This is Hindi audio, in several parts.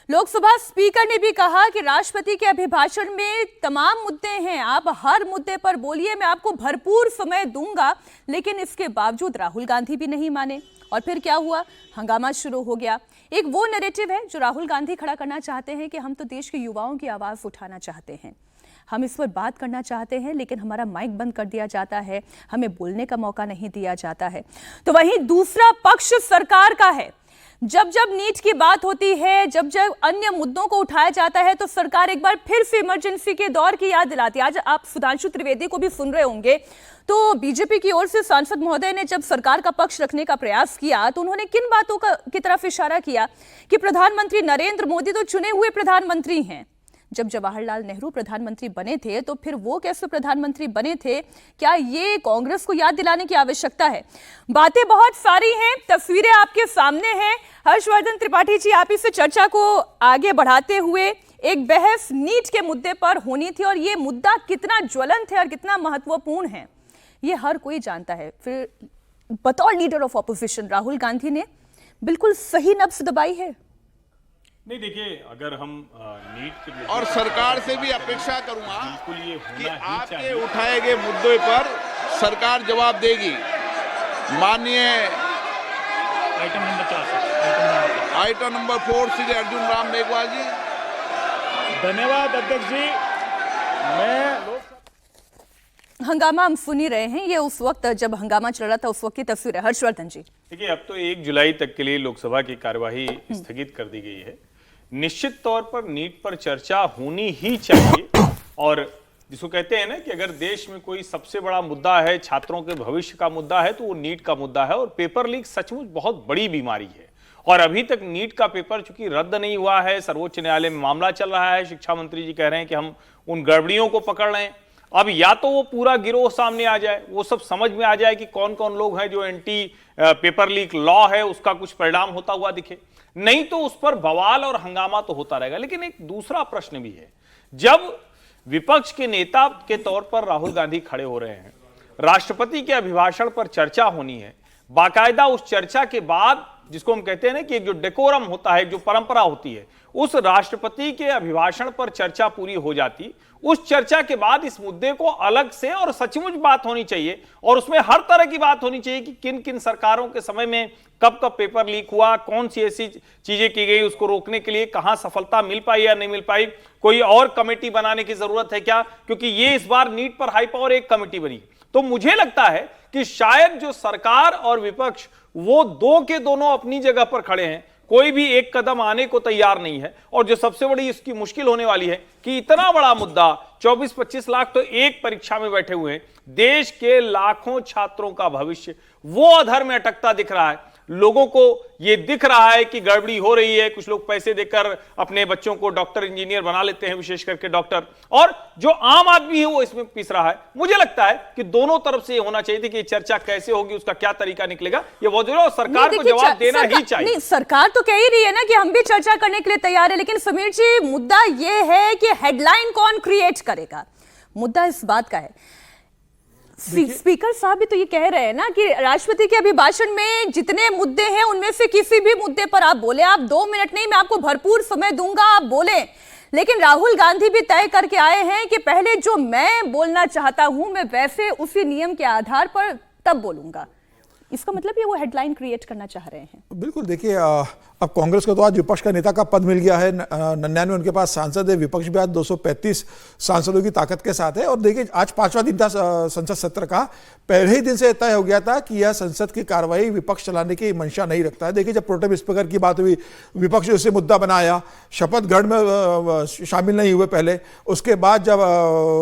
लोकसभा स्पीकर ने भी कहा कि राष्ट्रपति के अभिभाषण में तमाम मुद्दे हैं, आप हर मुद्दे पर बोलिए, मैं आपको भरपूर समय दूंगा। लेकिन इसके बावजूद राहुल गांधी भी नहीं माने और फिर क्या हुआ, हंगामा शुरू हो गया। एक वो नैरेटिव है जो राहुल गांधी खड़ा करना चाहते हैं कि हम तो देश के युवाओं की आवाज उठाना चाहते हैं, हम इस पर बात करना चाहते हैं, लेकिन हमारा माइक बंद कर दिया जाता है, हमें बोलने का मौका नहीं दिया जाता है। तो वहीं दूसरा पक्ष सरकार का है। जब जब नीट की बात होती है, जब जब अन्य मुद्दों को उठाया जाता है, तो सरकार एक बार फिर से इमरजेंसी के दौर की याद दिलाती है। आज आप सुधांशु त्रिवेदी को भी सुन रहे होंगे, तो बीजेपी की ओर से सांसद महोदय ने जब सरकार का पक्ष रखने का प्रयास किया तो उन्होंने किन बातों की तरफ इशारा किया कि प्रधानमंत्री नरेंद्र मोदी तो चुने हुए प्रधानमंत्री हैं। जब जवाहरलाल नेहरू प्रधानमंत्री बने थे तो फिर वो कैसे प्रधानमंत्री बने थे, क्या ये कांग्रेस को याद दिलाने की आवश्यकता है? बातें बहुत सारी हैं, तस्वीरें आपके सामने हैं। हर्षवर्धन त्रिपाठी जी, आप इस चर्चा को आगे बढ़ाते हुए, एक बहस नीट के मुद्दे पर होनी थी और ये मुद्दा कितना ज्वलंत है और कितना महत्वपूर्ण है ये हर कोई जानता है। फिर बतौर leader of opposition Rahul Gandhi ने बिल्कुल सही नब्ज दबाई है। नहीं, देखिए, अगर हम नीट के और सरकार से भी अपेक्षा करूंगा बिल्कुल ये कि होना ही आपके चाहिए। उठाए गए मुद्दों पर सरकार जवाब देगी। माननीय आइटम नंबर 4 श्री अर्जुन राम मेघवाल जी। धन्यवाद अध्यक्ष जी। मैं हंगामा हम सुन ही रहे हैं, ये उस वक्त जब हंगामा चल रहा था उस वक्त की तस्वीर है। हर्षवर्धन जी, देखिए, अब तो 1 जुलाई तक के लिए लोकसभा की कार्यवाही स्थगित कर दी गई है। निश्चित तौर पर नीट पर चर्चा होनी ही चाहिए। और जिसको कहते हैं ना कि अगर देश में कोई सबसे बड़ा मुद्दा है, छात्रों के भविष्य का मुद्दा है, तो वो नीट का मुद्दा है। और पेपर लीक सचमुच बहुत बड़ी बीमारी है और अभी तक नीट का पेपर चूंकि रद्द नहीं हुआ है, सर्वोच्च न्यायालय में मामला चल रहा है। शिक्षा मंत्री जी कह रहे हैं कि हम उन गड़बड़ियों को पकड़ रहे हैं। अब या तो वो पूरा गिरोह सामने आ जाए, वो सब समझ में आ जाए कि कौन कौन लोग हैं जो एंटी पेपर लीक लॉ है उसका कुछ परिणाम होता हुआ दिखे, नहीं तो उस पर बवाल और हंगामा तो होता रहेगा। लेकिन एक दूसरा प्रश्न भी है, जब विपक्ष के नेता के तौर पर राहुल गांधी खड़े हो रहे हैं, राष्ट्रपति के अभिभाषण पर चर्चा होनी है, बाकायदा उस चर्चा के बाद जिसको हम कहते हैं ना कि एक जो डेकोरम होता है, जो परंपरा होती है, उस राष्ट्रपति के अभिभाषण पर चर्चा पूरी हो जाती, उस चर्चा के बाद इस मुद्दे को अलग से और सचमुच बात होनी चाहिए और उसमें हर तरह की बात होनी चाहिए कि किन किन सरकारों के समय में कब कब पेपर लीक हुआ, कौन सी ऐसी चीजें की गई उसको रोकने के लिए, कहां सफलता मिल पाई या नहीं मिल पाई, कोई और कमेटी बनाने की जरूरत है क्या, क्योंकि ये इस बार नीट पर हाई पावर एक कमेटी बनी। तो मुझे लगता है कि शायद जो सरकार और विपक्ष वो दो के दोनों अपनी जगह पर खड़े हैं, कोई भी एक कदम आने को तैयार नहीं है। और जो सबसे बड़ी इसकी मुश्किल होने वाली है कि इतना बड़ा मुद्दा, 24-25 लाख तो एक परीक्षा में बैठे हुए हैं, देश के लाखों छात्रों का भविष्य वो अधर में अटकता दिख रहा है। लोगों को ये दिख रहा है कि गड़बड़ी हो रही है, कुछ लोग पैसे देकर अपने बच्चों को डॉक्टर इंजीनियर बना लेते हैं, विशेष करके डॉक्टर, और जो आम आदमी है वो इसमें पिस रहा है। मुझे लगता है कि दोनों तरफ से ये होना चाहिए कि चर्चा कैसे होगी, उसका क्या तरीका निकलेगा, ये बहुत जरूरी है और सरकार को जवाब देना ही चाहिए। नहीं, सरकार तो कह ही रही है ना कि हम भी चर्चा करने के लिए तैयार है, लेकिन समीर जी, मुद्दा ये है कि हेडलाइन कौन क्रिएट करेगा, मुद्दा इस बात का है। स्पीकर साहब भी तो ये कह रहे हैं ना कि राष्ट्रपति के अभिभाषण में जितने मुद्दे हैं उनमें से किसी भी मुद्दे पर आप बोले, आप 2 मिनट नहीं, मैं आपको भरपूर समय दूंगा, आप बोले। लेकिन राहुल गांधी भी तय करके आए हैं कि पहले जो मैं बोलना चाहता हूं मैं वैसे उसी नियम के आधार पर तब बोलूंगा। इसका मतलब ये वो हेडलाइन क्रिएट करना चाह रहे हैं। बिल्कुल, देखिए, अब कांग्रेस को तो आज विपक्ष का नेता का पद मिल गया है, 99 उनके पास सांसद है, विपक्ष भी आज 235 सांसदों की ताकत के साथ है। और देखिए, आज 5वां दिन था संसद सत्र का, पहले ही दिन से तय हो गया था कि यह संसद की कार्रवाई विपक्ष चलाने की मंशा नहीं रखता है। देखिए, जब प्रोटेम स्पीकर की बात हुई, विपक्ष ने उसे मुद्दा बनाया, शपथ ग्रहण में शामिल नहीं हुए पहले, उसके बाद जब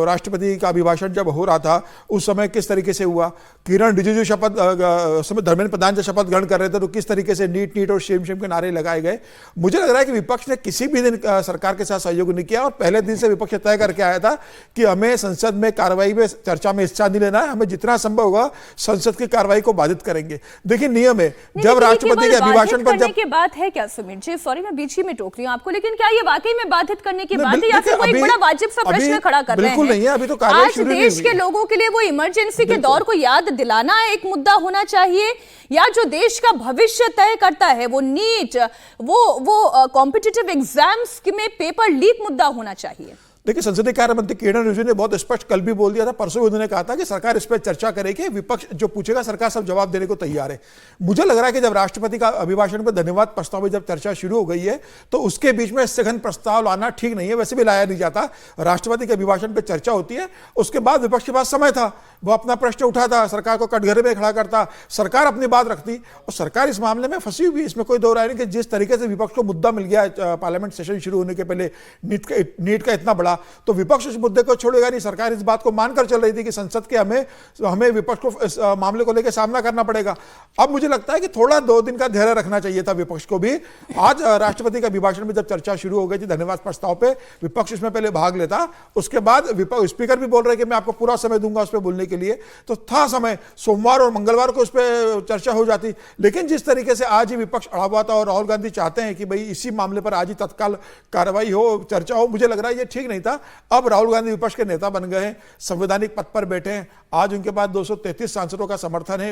राष्ट्रपति का अभिभाषण जब हो रहा था उस समय किस तरीके से हुआ, किरण रिजिजू शपथ समय धर्मेंद्र प्रधान जब शपथ ग्रहण कर रहे थे तो किस तरीके से नीट नीट और शेम शेम के नारे लगाए गए। मुझे लग रहा है कि विपक्ष ने किसी भी दिन सरकार के साथ सहयोग नहीं किया और पहले दिन से विपक्ष तय करके आया था कि हमें संसद में कार्रवाई में चर्चा में हिस्सा नहीं लेना है, हमें जितना संभव होगा संसद की कार्रवाई को बाधित करेंगे। देखिए, नियम है, जब राष्ट्रपति के अभिभाषण पर जब बात है क्या सुमित जी, सॉरी मैं बीच ही में टोक रही हूं आपको, लेकिन क्या ये वाकई में बाधित करने की बात है या फिर वो एक बड़ा वाजिब सा प्रश्न खड़ा कर रहे हैं? बिल्कुल नहीं है, अभी तो कार्रवाई आज देश के लोगों के लिए वो इमरजेंसी के दौर को याद दिलाना एक मुद्दा होना चाहिए, या जो देश का भविष्य तय करता है वो नीट, नीट वो कॉम्पिटिटिव एग्जाम्स में पेपर लीक मुद्दा होना चाहिए। देखिए, संसदीय कार्य मंत्री किरण रिजिजू ने बहुत स्पष्ट कल भी बोल दिया था, परसों भी उन्होंने कहा था कि सरकार इस पर चर्चा करेगी, विपक्ष जो पूछेगा सरकार सब जवाब देने को तैयार है। मुझे लग रहा है कि जब राष्ट्रपति का अभिभाषण पर धन्यवाद प्रस्ताव में जब चर्चा शुरू हो गई है तो उसके बीच में स्थगन प्रस्ताव लाना ठीक नहीं है, वैसे भी लाया नहीं जाता। राष्ट्रपति के अभिभाषण पर चर्चा होती है, उसके बाद विपक्ष के पास समय था, वो अपना प्रश्न उठाता, सरकार को कटघरे में खड़ा करता, सरकार अपनी बात रखती, और सरकार इस मामले में फंसी हुई, इसमें कोई दो राय नहीं कि जिस तरीके से विपक्ष को मुद्दा मिल गया पार्लियामेंट सेशन शुरू होने के पहले नीट का इतना बड़ा, तो विपक्ष इस मुद्दे को छोड़ेगा नहीं। सरकार इस बात को मानकर चल रही थी कि संसद के हमें विपक्ष को इस मामले को लेकर सामना करना पड़ेगा। अब मुझे लगता है कि थोड़ा 2 दिन का धैर्य रखना चाहिए था विपक्ष को भी। आज राष्ट्रपति के अभिभाषण में जब चर्चा शुरू हो गई थी धन्यवाद प्रस्ताव पे, विपक्ष इसमें पहले भाग लेता, उसके बाद स्पीकर भी बोल रहे कि मैं आपको पूरा समय दूंगा उस पर बोलने के लिए, तो था समय, सोमवार और मंगलवार को उस पर चर्चा हो जाती। लेकिन जिस तरीके से आज ही विपक्ष अड़ा हुआ था और राहुल गांधी चाहते हैं कि भाई इसी मामले पर आज ही तत्काल कार्रवाई हो, चर्चा हो, मुझे लग रहा है ये ठीक नहीं था। अब राहुल गांधी विपक्ष के नेता बन गए हैं, संवैधानिक पद पर बैठे हैं, आज उनके पास 233 सांसदों का समर्थन है,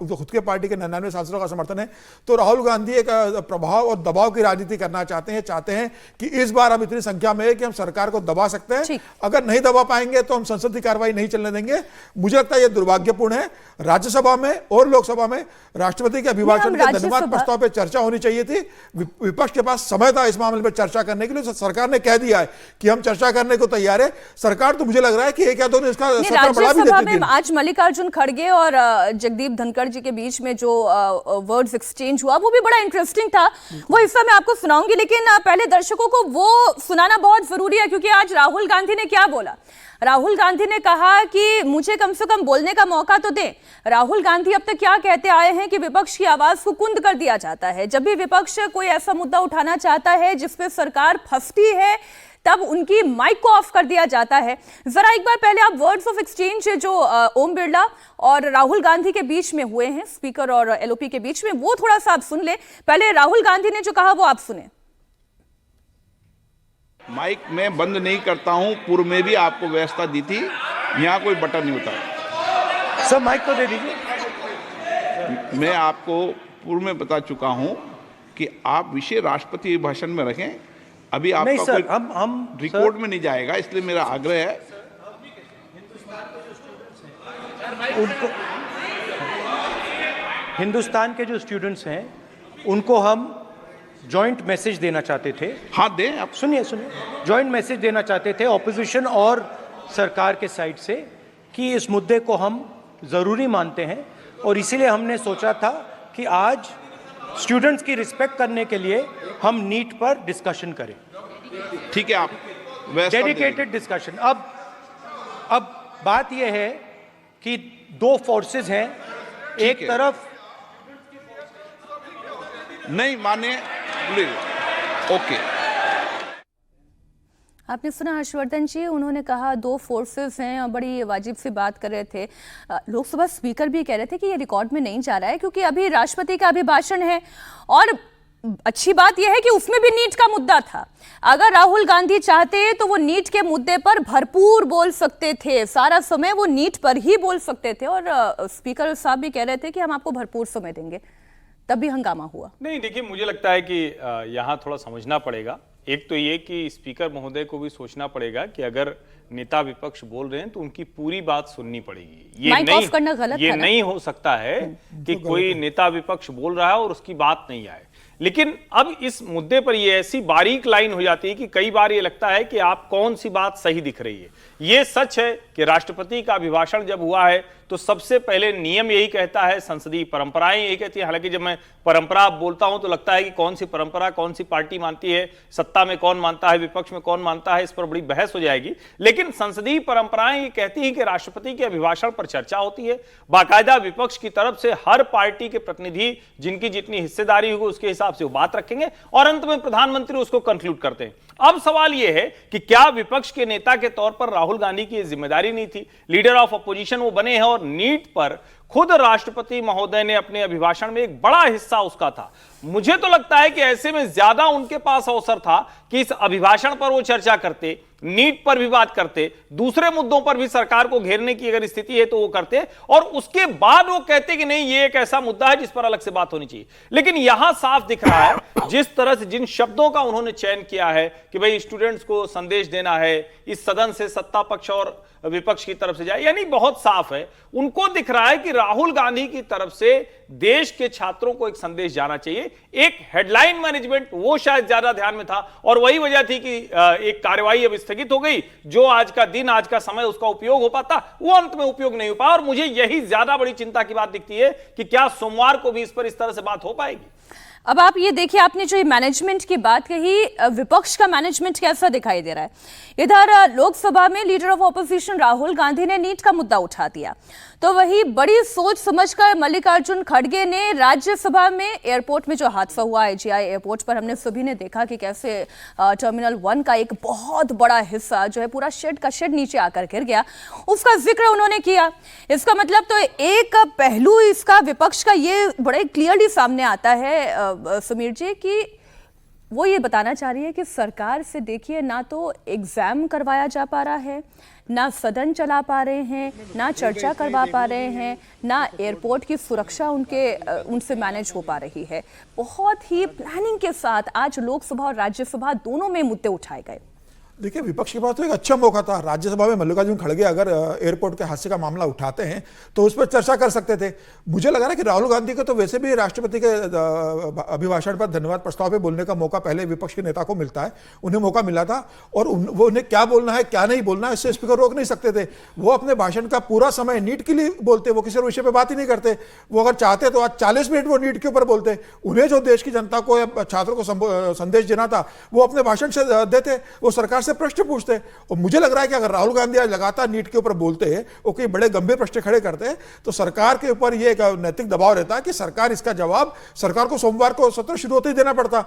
खुद के पार्टी के 99 सांसदों का समर्थन है। तो राहुल गांधी एक प्रभाव और दबाव की राजनीति करना चाहते हैं कि इस बार हम इतनी संख्या में है कि हम सरकार को दबा सकते हैं, अगर नहीं दबा पाएंगे तो हम संसद की कार्रवाई नहीं चलने देंगे। मुझे लगता है यह दुर्भाग्यपूर्ण है। राज्यसभा में और लोकसभा में राष्ट्रपति के अभिभाषण के धन्यवाद प्रस्ताव पर चर्चा होनी चाहिए थी। विपक्ष के पास समय था इस मामले पर चर्चा करने के लिए, सरकार ने कह दिया है कि हम चर्चा करने को तैयार है। सरकार तो मुझे लग रहा है कि एक या दो ने इसका सत्र बढ़ा भी देती थी। आज मल्लिकार्जुन खड़गे और जगदीप धनखड़ जी के बीच में जो वर्ड्स एक्सचेंज हुआ वो भी बड़ा इंटरेस्टिंग था, वो हिस्सा मैं आपको सुनाऊंगी, लेकिन पहले दर्शकों को वो सुनाना बहुत जरूरी है क्योंकि आज राहुल गांधी ने क्या बोला। राहुल गांधी ने कहा कि मुझे कम से कम बोलने का मौका तो दें। राहुल गांधी अब तक क्या कहते आए हैं कि विपक्ष की आवाज को कुंद कर दिया जाता है। जब भी विपक्ष कोई ऐसा मुद्दा उठाना चाहता है जिसपे सरकार फंसती है तब उनकी माइक को ऑफ कर दिया जाता है। जरा एक बार पहले आप वर्ड्स ऑफ एक्सचेंज जो ओम बिरला और राहुल गांधी के बीच में हुए हैं, स्पीकर और एलओपी के बीच में, वो थोड़ा सा आप सुन ले। पहले राहुल गांधी ने जो कहा वो आप सुने। माइक मैं बंद नहीं करता हूं, पूर्व में भी आपको व्यवस्था दी थी, यहाँ कोई बटन नहीं होता। सब माइक तो दे दीजिए। मैं आपको पूर्व में बता चुका हूं कि आप विषय राष्ट्रपति भाषण में रखें, अभी आपका नहीं सर, कोई हम रिकॉर्ड में नहीं जाएगा, इसलिए मेरा आग्रह है उनको, हिंदुस्तान के जो स्टूडेंट्स हैं उनको हम जॉइंट मैसेज देना चाहते थे। हाँ दें आप। सुनिए, जॉइंट मैसेज देना चाहते थे ऑपोजिशन और सरकार के साइड से कि इस मुद्दे को हम ज़रूरी मानते हैं और इसीलिए हमने सोचा था कि आज स्टूडेंट्स की रिस्पेक्ट करने के लिए हम नीट पर डिस्कशन करें। ठीक है, आप डेडिकेटेड डिस्कशन। अब बात यह है कि 2 फोर्सेस हैं, एक तरफ नहीं माने, ओके। आपने सुना हर्षवर्धन जी, उन्होंने कहा 2 फोर्सेस हैं और बड़ी वाजिब सी बात कर रहे थे। लोकसभा स्पीकर भी कह रहे थे कि ये रिकॉर्ड में नहीं जा रहा है क्योंकि अभी राष्ट्रपति का अभिभाषण है और अच्छी बात यह है कि उसमें भी नीट का मुद्दा था। अगर राहुल गांधी चाहते तो वो नीट के मुद्दे पर भरपूर बोल सकते थे, सारा समय वो नीट पर ही बोल सकते थे और स्पीकर साहब भी कह रहे थे कि हम आपको भरपूर समय देंगे, तब भी हंगामा हुआ। नहीं, देखिए मुझे लगता है कि यहाँ थोड़ा समझना पड़ेगा। एक तो ये कि स्पीकर महोदय को भी सोचना पड़ेगा कि अगर नेता विपक्ष बोल रहे हैं तो उनकी पूरी बात सुननी पड़ेगी। ये नहीं हो सकता है कि कोई नेता विपक्ष बोल रहा है और उसकी बात नहीं आए। लेकिन अब इस मुद्दे पर ये ऐसी बारीक लाइन हो जाती है कि कई बार ये लगता है कि आप कौन सी बात सही दिख रही है। ये सच है कि राष्ट्रपति का अभिभाषण जब हुआ है तो सबसे पहले नियम यही कहता है, संसदीय परंपराएं यही कहती है। हालांकि जब मैं परंपरा बोलता हूं तो लगता है कि कौन सी परंपरा कौन सी पार्टी मानती है, सत्ता में कौन मानता है, विपक्ष में कौन मानता है, इस पर बड़ी बहस हो जाएगी। लेकिन संसदीय परंपराएं ये कहती हैं कि राष्ट्रपति के अभिभाषण पर चर्चा होती है, बाकायदा विपक्ष की तरफ से हर पार्टी के प्रतिनिधि जिनकी जितनी हिस्सेदारी होगी उसके हिसाब से वो बात रखेंगे और अंत में प्रधानमंत्री उसको कंक्लूड करते हैं। अब सवाल यह है कि क्या विपक्ष के नेता के तौर पर राहुल गांधी की जिम्मेदारी नहीं थी? लीडर ऑफ अपोजिशन वो बने हैं और नीट पर खुद राष्ट्रपति महोदय ने अपने अभिभाषण में एक बड़ा हिस्सा उसका था। मुझे तो लगता है कि ऐसे में ज्यादा उनके पास अवसर था कि इस अभिभाषण पर वो चर्चा करते, नीट पर भी बात करते, दूसरे मुद्दों पर भी सरकार को घेरने की अगर स्थिति है तो वो करते, और उसके बाद वो कहते कि नहीं ये एक ऐसा मुद्दा है जिस पर अलग से बात होनी चाहिए। लेकिन यहां साफ दिख रहा है जिस तरह से जिन शब्दों का उन्होंने चयन किया है कि भाई स्टूडेंट्स को संदेश देना है, इस सदन से सत्ता पक्ष और विपक्ष की तरफ से जाए, यानी बहुत साफ है। उनको दिख रहा है कि राहुल गांधी की तरफ से देश के छात्रों को एक संदेश जाना चाहिए। एक हेडलाइन मैनेजमेंट वो शायद ज्यादा ध्यान में था, और वही वजह थी कि एक कार्यवाही अब स्थगित हो गई। जो आज का दिन, आज का समय उसका उपयोग हो पाता, वो अंत में उपयोग नहीं हो पाया। और मुझे यही ज्यादा बड़ी चिंता की बात दिखती है कि क्या सोमवार को भी इस पर इस तरह से बात हो पाएगी। अब आप ये देखिए, आपने जो मैनेजमेंट की बात कही, विपक्ष का मैनेजमेंट कैसा दिखाई दे रहा है। इधर लोकसभा में leader of opposition Rahul Gandhi ने नीट का मुद्दा उठा दिया, तो वही बड़ी सोच समझकर मल्लिकार्जुन खड़गे ने राज्यसभा में एयरपोर्ट में जो हादसा हुआ IGI एयरपोर्ट पर, हमने सभी ने देखा कि कैसे टर्मिनल 1 का एक बहुत बड़ा हिस्सा जो है पूरा शेड का शेड नीचे आकर गिर गया, उसका जिक्र उन्होंने किया। इसका मतलब तो एक पहलू इसका विपक्ष का ये बड़े क्लियरली सामने आता है समीर जी, कि वो ये बताना चाह रही है कि सरकार से देखिए ना तो एग्जाम करवाया जा पा रहा है, ना सदन चला पा रहे हैं, ना चर्चा करवा पा रहे हैं, ना एयरपोर्ट की सुरक्षा उनसे मैनेज हो पा रही है। बहुत ही प्लानिंग के साथ आज लोकसभा और राज्यसभा दोनों में मुद्दे उठाए गए। देखिए, विपक्ष के पास तो एक अच्छा मौका था। राज्यसभा में मल्लिकार्जुन खड़गे अगर एयरपोर्ट के हादसे का मामला उठाते हैं तो उस पर चर्चा कर सकते थे। मुझे लगा ना कि राहुल गांधी को तो वैसे भी राष्ट्रपति के अभिभाषण पर धन्यवाद प्रस्ताव पे बोलने का मौका पहले विपक्ष के नेता को मिलता है, उन्हें मौका मिला था, और वो उन्हें क्या बोलना है क्या नहीं बोलना है इससे स्पीकर रोक नहीं सकते थे। वो अपने भाषण का पूरा समय नीट के लिए बोलते, वो किसी और विषय पर बात ही नहीं करते। वो अगर चाहते तो आज 40 मिनट वो नीट के ऊपर बोलते। उन्हें जो देश की जनता को या छात्रों को संदेश देना था वो अपने भाषण से देते, वो सरकार से प्रश्न पूछते। और मुझे लग रहा है कि अगर राहुल गांधी आज लगातार नीट के ऊपर बोलते हैं और कोई बड़े गंभीर प्रश्न खड़े करते हैं तो सरकार के ऊपर ये एक नैतिक दबाव रहता है कि सरकार इसका जवाब, सरकार को सोमवार को सत्र शुरू होते ही देना पड़ता।